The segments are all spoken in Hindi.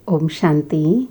ओम शांति।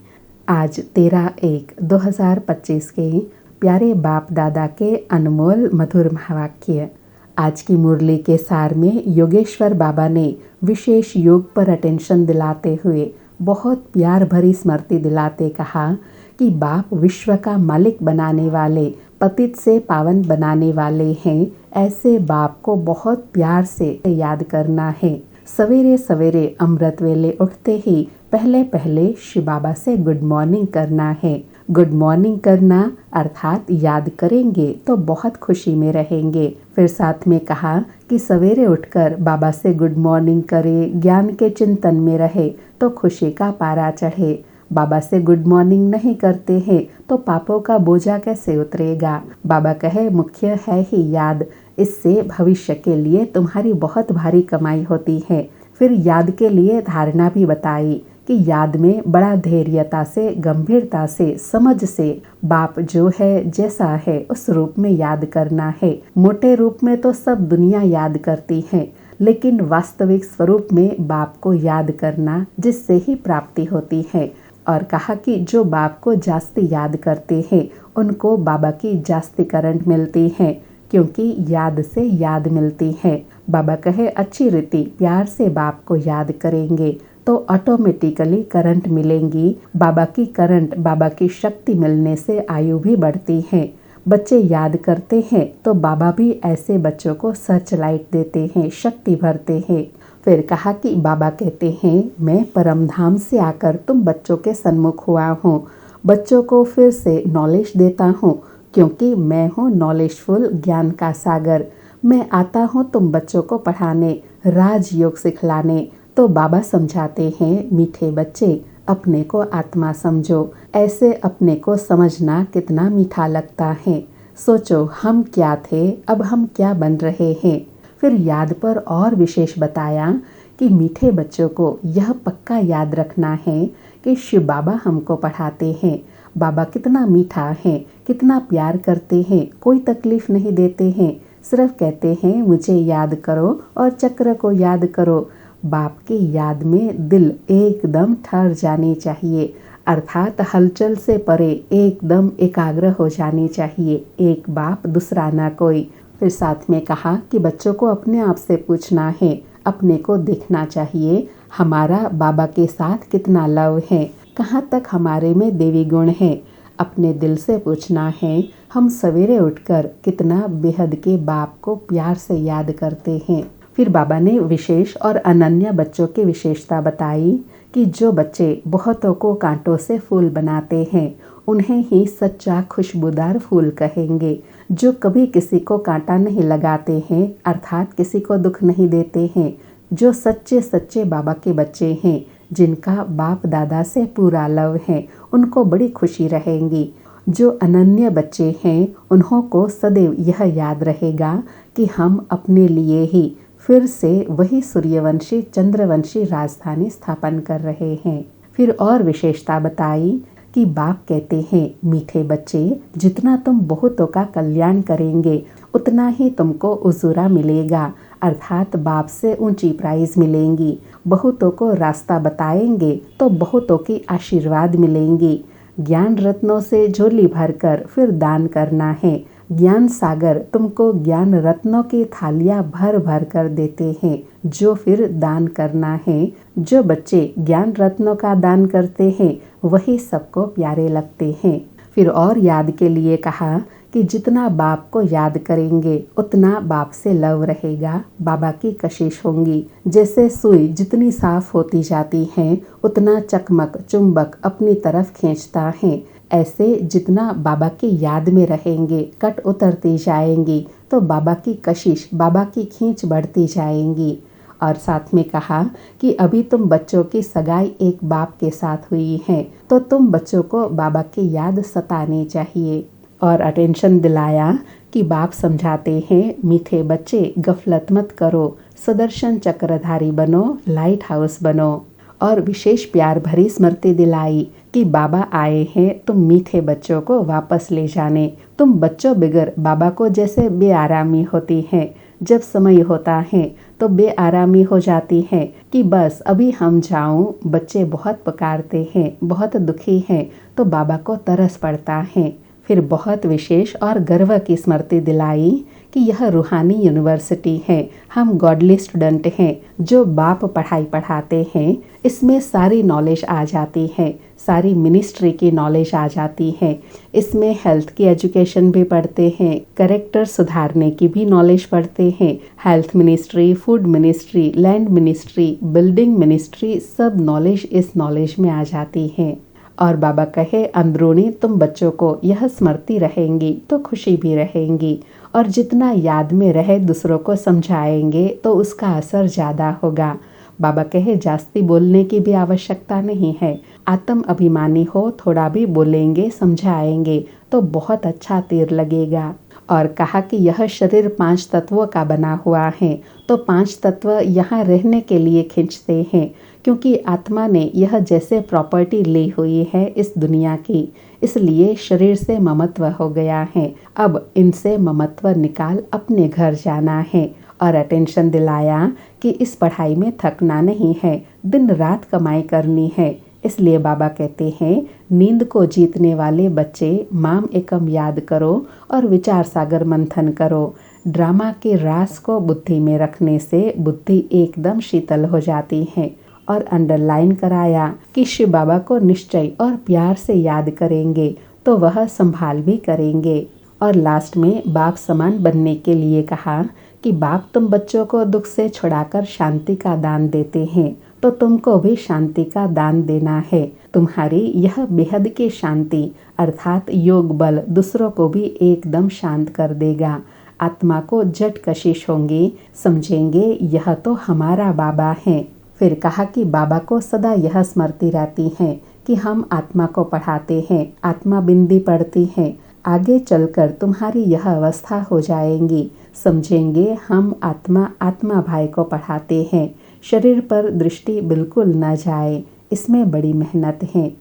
आज 13/1/2025 के प्यारे बाप दादा के अनमोल मधुर महावाक्य। आज की मुरली के सार में योगेश्वर बाबा ने विशेष योग पर अटेंशन दिलाते हुए बहुत प्यार भरी स्मृति दिलाते कहा कि बाप विश्व का मालिक बनाने वाले, पतित से पावन बनाने वाले हैं। ऐसे बाप को बहुत प्यार से याद करना है। सवेरे सवेरे अमृत वेले उठते ही पहले शिव बाबा से गुड मॉर्निंग करना है। गुड मॉर्निंग करना अर्थात याद करेंगे तो बहुत खुशी में रहेंगे। फिर साथ में कहा कि सवेरे उठकर बाबा से गुड मॉर्निंग करें, ज्ञान के चिंतन में रहे तो खुशी का पारा चढ़े। बाबा से गुड मॉर्निंग नहीं करते हैं तो पापों का बोझा कैसे उतरेगा। बाबा कहे मुख्य है ही याद, इससे भविष्य के लिए तुम्हारी बहुत भारी कमाई होती है। फिर याद के लिए धारणा भी बताई कि याद में बड़ा धैर्यता से, गंभीरता से, समझ से बाप जो है जैसा है उस रूप में याद करना है। मोटे रूप में तो सब दुनिया याद करती है, लेकिन वास्तविक स्वरूप में बाप को याद करना, जिससे ही प्राप्ति होती है। और कहा कि जो बाप को जास्ती याद करते हैं उनको बाबा की जास्ती करंट मिलती है, क्योंकि याद से याद मिलती है। बाबा कहे अच्छी रीति प्यार से बाप को याद करेंगे तो ऑटोमेटिकली करंट मिलेंगी। बाबा की करंट, बाबा की शक्ति मिलने से आयु भी बढ़ती है। बच्चे याद करते हैं तो बाबा भी ऐसे बच्चों को सर्च लाइट देते हैं, शक्ति भरते हैं। फिर कहा कि बाबा कहते हैं मैं परम धाम से आकर तुम बच्चों के सन्मुख हुआ हूँ, बच्चों को फिर से नॉलेज देता हूँ, क्योंकि मैं हूँ नॉलेजफुल, ज्ञान का सागर। मैं आता हूँ तुम बच्चों को पढ़ाने, राजयोग सिखलाने। तो बाबा समझाते हैं मीठे बच्चे अपने को आत्मा समझो। ऐसे अपने को समझना कितना मीठा लगता है। सोचो हम क्या थे, अब हम क्या बन रहे हैं। फिर याद पर और विशेष बताया कि मीठे बच्चों को यह पक्का याद रखना है कि शिव बाबा हमको पढ़ाते हैं। बाबा कितना मीठा है, कितना प्यार करते हैं, कोई तकलीफ नहीं देते हैं, सिर्फ कहते हैं मुझे याद करो और चक्र को याद करो। बाप की याद में दिल एकदम ठहर जानी चाहिए, अर्थात हलचल से परे एकदम एकाग्र हो जानी चाहिए। एक बाप दूसरा ना कोई। फिर साथ में कहा कि बच्चों को अपने आप से पूछना है, अपने को देखना चाहिए हमारा बाबा के साथ कितना लव है, कहाँ तक हमारे में देवी गुण है। अपने दिल से पूछना है हम सवेरे उठकर कितना बेहद के बाप को प्यार से याद करते हैं। फिर बाबा ने विशेष और अनन्य बच्चों की विशेषता बताई कि जो बच्चे बहुतों को कांटों से फूल बनाते हैं उन्हें ही सच्चा खुशबूदार फूल कहेंगे। जो कभी किसी को कांटा नहीं लगाते हैं, अर्थात किसी को दुख नहीं देते हैं, जो सच्चे सच्चे बाबा के बच्चे हैं, जिनका बाप दादा से पूरा लव है, उनको बड़ी खुशी रहेंगी। जो अनन्य बच्चे हैं उन्हों को सदैव यह याद रहेगा कि हम अपने लिए ही फिर से वही सूर्यवंशी चंद्रवंशी राजधानी स्थापन कर रहे हैं। फिर और विशेषता बताई कि बाप कहते हैं मीठे बच्चे जितना तुम बहुतों का कल्याण करेंगे उतना ही तुमको उजूरा मिलेगा, अर्थात बाप से ऊंची प्राइज मिलेंगी। बहुतों को रास्ता बताएंगे तो बहुतों की आशीर्वाद मिलेंगी। ज्ञान रत्नों से झोली भरकर फिर दान करना है। ज्ञान सागर तुमको ज्ञान रत्नों की थालियां भर भर कर देते हैं, जो फिर दान करना है। जो बच्चे ज्ञान रत्नों का दान करते हैं वही सबको प्यारे लगते हैं। फिर और याद के लिए कहा कि जितना बाप को याद करेंगे उतना बाप से लव रहेगा, बाबा की कशिश होंगी। जैसे सुई जितनी साफ होती जाती है उतना चकमक चुंबक अपनी तरफ खींचता है, ऐसे जितना बाबा की याद में रहेंगे कट उतरती जाएंगी तो बाबा की कशिश, बाबा की खींच बढ़ती जाएंगी। और साथ में कहा कि अभी तुम बच्चों की सगाई एक बाप के साथ हुई है तो तुम बच्चों को बाबा की याद सतानी चाहिए। और अटेंशन दिलाया कि बाप समझाते हैं मीठे बच्चे गफलत मत करो, सुदर्शन चक्रधारी बनो, लाइट हाउस बनो। और विशेष प्यार भरी स्मृति दिलाई कि बाबा आए हैं तुम मीठे बच्चों को वापस ले जाने। तुम बच्चों बगैर बाबा को जैसे बेआरामी होती है, जब समय होता है तो बेआरामी हो जाती है कि बस अभी हम जाऊं, बच्चे बहुत पुकारते हैं, बहुत दुखी हैं, तो बाबा को तरस पड़ता है। फिर बहुत विशेष और गर्व की स्मृति दिलाई कि यह रूहानी यूनिवर्सिटी है, हम गॉडली स्टूडेंट हैं, जो बाप पढ़ाई पढ़ाते हैं इसमें सारी नॉलेज आ जाती है, सारी मिनिस्ट्री की नॉलेज आ जाती है। इसमें हेल्थ की एजुकेशन भी पढ़ते हैं, करेक्टर सुधारने की भी नॉलेज पढ़ते हैं, health ministry, food ministry, land ministry, building ministry, सब नॉलेज इस नॉलेज में आ जाती है। और बाबा कहे अंदरूनी तुम बच्चों को यह स्मृति रहेंगी तो खुशी भी रहेंगी, और जितना याद में रहे दूसरों को समझाएंगे तो उसका असर ज़्यादा होगा। बाबा कहे जास्ती बोलने की भी आवश्यकता नहीं है, आत्म अभिमानी हो, थोड़ा भी बोलेंगे समझाएंगे तो बहुत अच्छा तीर लगेगा। और कहा कि यह शरीर 5 तत्वों का बना हुआ है, तो 5 तत्व यहाँ रहने के लिए खींचते हैं, क्योंकि आत्मा ने यह जैसे प्रॉपर्टी ली हुई है इस दुनिया की, इसलिए शरीर से ममत्व हो गया है। अब इनसे ममत्व निकाल अपने घर जाना है। और अटेंशन दिलाया कि इस पढ़ाई में थकना नहीं है, दिन रात कमाई करनी है। इसलिए बाबा कहते हैं नींद को जीतने वाले बच्चे माम एकम याद करो और विचार सागर मंथन करो। ड्रामा के रास को बुद्धि में रखने से बुद्धि एकदम शीतल हो जाती है। और अंडरलाइन कराया कि शिव बाबा को निश्चय और प्यार से याद करेंगे तो वह संभाल भी करेंगे। और लास्ट में बाप समान बनने के लिए कहा कि बाप तुम बच्चों को दुख से छुड़ाकर शांति का दान देते हैं, तो तुमको भी शांति का दान देना है। तुम्हारी यह बेहद की शांति अर्थात योग बल दूसरों को भी एकदम शांत कर देगा। आत्मा को जट कशिश होंगे, समझेंगे यह तो हमारा बाबा है। फिर कहा कि बाबा को सदा यह स्मृति रहती है कि हम आत्मा को पढ़ाते हैं, आत्मा बिंदी पढ़ती है, आगे चलकर तुम्हारी यह अवस्था हो जाएंगी। समझेंगे हम आत्मा आत्मा भाई को पढ़ाते हैं, शरीर पर दृष्टि बिल्कुल न जाए, इसमें बड़ी मेहनत है।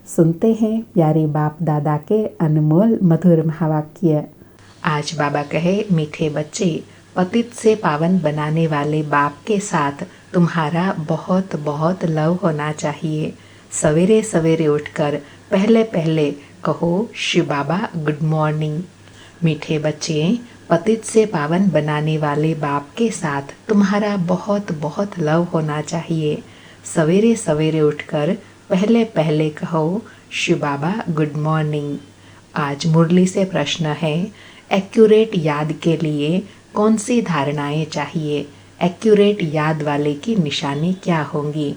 सुनते हैं प्यारे बाप दादा के अनमोल मधुर महावाक्य। आज बाबा कहे मीठे बच्चे, पतित से पावन बनाने वाले बाप के साथ तुम्हारा बहुत बहुत लव होना चाहिए। सवेरे सवेरे उठकर पहले पहले कहो शिव बाबा गुड मॉर्निंग। मीठे बच्चे, पतित से पावन बनाने वाले बाप के साथ तुम्हारा बहुत बहुत लव होना चाहिए। सवेरे सवेरे उठकर पहले पहले कहो शिव बाबा गुड मॉर्निंग। आज मुरली से प्रश्न है, एक्यूरेट याद के लिए कौन सी धारणाएं चाहिए? एक्यूरेट याद वाले की निशानी क्या होंगी?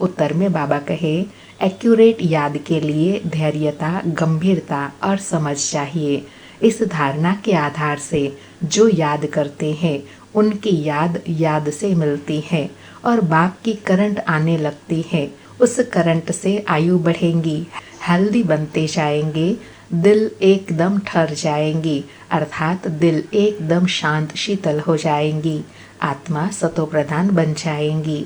उत्तर में बाबा कहे एक्यूरेट याद के लिए धैर्यता, गंभीरता और समझ चाहिए। इस धारणा के आधार से जो याद करते हैं उनकी याद याद से मिलती है और बाप की करंट आने लगती है। उस करंट से आयु बढ़ेंगी, हेल्दी बनते जाएंगे, दिल एकदम ठहर जाएंगी, अर्थात दिल एकदम शांत शीतल हो जाएंगी, आत्मा सतो प्रधान बन जाएंगी।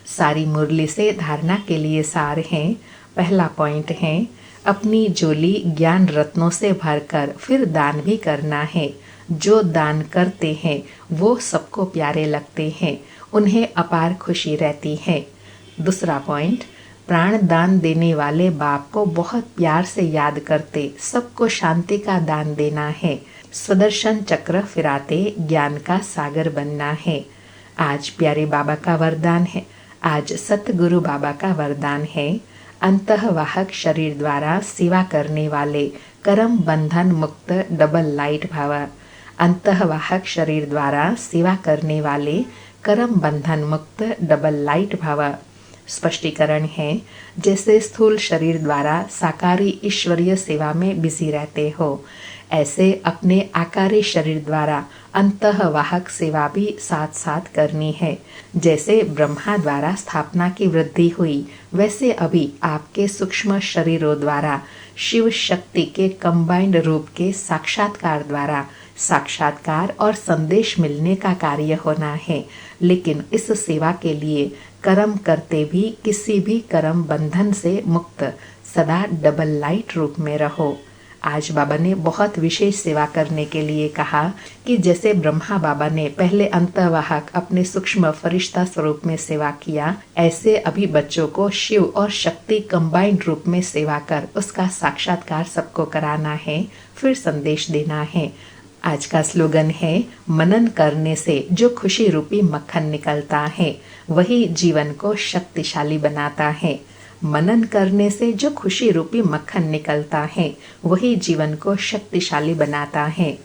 सारी मुरली से धारणा के लिए सार हैं। पहला पॉइंट है, अपनी झोली ज्ञान रत्नों से भरकर फिर दान भी करना है। जो दान करते हैं वो सबको प्यारे लगते हैं, उन्हें अपार खुशी रहती है। दूसरा पॉइंट, प्राण दान देने वाले बाप को बहुत प्यार से याद करते सबको शांति का दान देना है। सुदर्शन चक्र फिराते ज्ञान का सागर बनना है। आज प्यारे बाबा का वरदान है, आज सतगुरु बाबा का वरदान है, अंतःवाहक शरीर द्वारा सेवा करने वाले कर्म बंधन मुक्त डबल लाइट भव। अंतःवाहक शरीर द्वारा सेवा करने वाले कर्म बंधन मुक्त डबल लाइट भव। स्पष्टीकरण है, जैसे स्थूल शरीर द्वारा साकारी ईश्वरीय सेवा में बिजी रहते हो, ऐसे अपने आकारी शरीर द्वारा अंतःवाहक सेवा भी साथ साथ करनी है। जैसे ब्रह्मा द्वारा स्थापना की वृद्धि हुई, वैसे अभी आपके सूक्ष्म शरीरों द्वारा शिव शक्ति के कंबाइंड रूप के साक्षात्कार द्वारा साक्षात्कार और संदेश मिलने का कार्य होना है। लेकिन इस सेवा के लिए कर्म करते भी किसी भी कर्म बंधन से मुक्त सदा डबल लाइट रूप में रहो। आज बाबा ने बहुत विशेष सेवा करने के लिए कहा कि जैसे ब्रह्मा बाबा ने पहले अंतर्वाहक अपने सूक्ष्म फरिश्ता स्वरूप में सेवा किया, ऐसे अभी बच्चों को शिव और शक्ति कंबाइंड रूप में सेवा कर उसका साक्षात्कार सबको कराना है, फिर संदेश देना है। आज का स्लोगन है, मनन करने से जो खुशी रूपी मक्खन निकलता है वही जीवन को शक्तिशाली बनाता है। मनन करने से जो खुशी रूपी मक्खन निकलता है वही जीवन को शक्तिशाली बनाता है।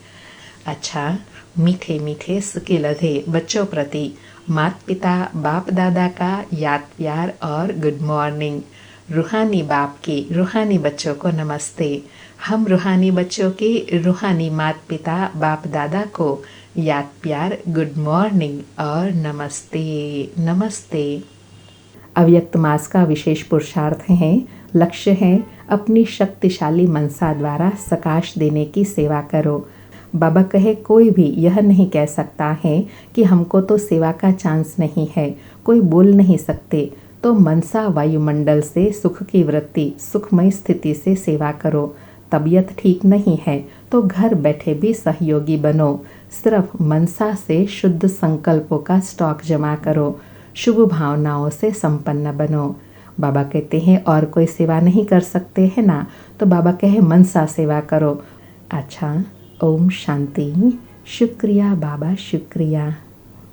अच्छा, मीठे मीठे सुके लधे बच्चों प्रति माता पिता बाप दादा का याद प्यार और गुड मॉर्निंग। रूहानी बाप की रूहानी बच्चों को नमस्ते। हम रूहानी बच्चों की रूहानी माता पिता बाप दादा को याद प्यार, गुड मॉर्निंग और नमस्ते नमस्ते। अव्यक्त मास का विशेष पुरुषार्थ है, लक्ष्य है अपनी शक्तिशाली मनसा द्वारा सकाश देने की सेवा करो। बाबा कहे कोई भी यह नहीं कह सकता है कि हमको तो सेवा का चांस नहीं है, कोई बोल नहीं सकते, तो मनसा वायुमंडल से सुख की वृत्ति, सुखमय स्थिति से सेवा करो। तबीयत ठीक नहीं है तो घर बैठे भी सहयोगी बनो। सिर्फ मनसा से शुद्ध संकल्पों का स्टॉक जमा करो, शुभ भावनाओं से संपन्न बनो। बाबा कहते हैं और कोई सेवा नहीं कर सकते हैं ना, तो बाबा कहे मनसा सेवा करो। अच्छा, ओम शांति। शुक्रिया बाबा, शुक्रिया।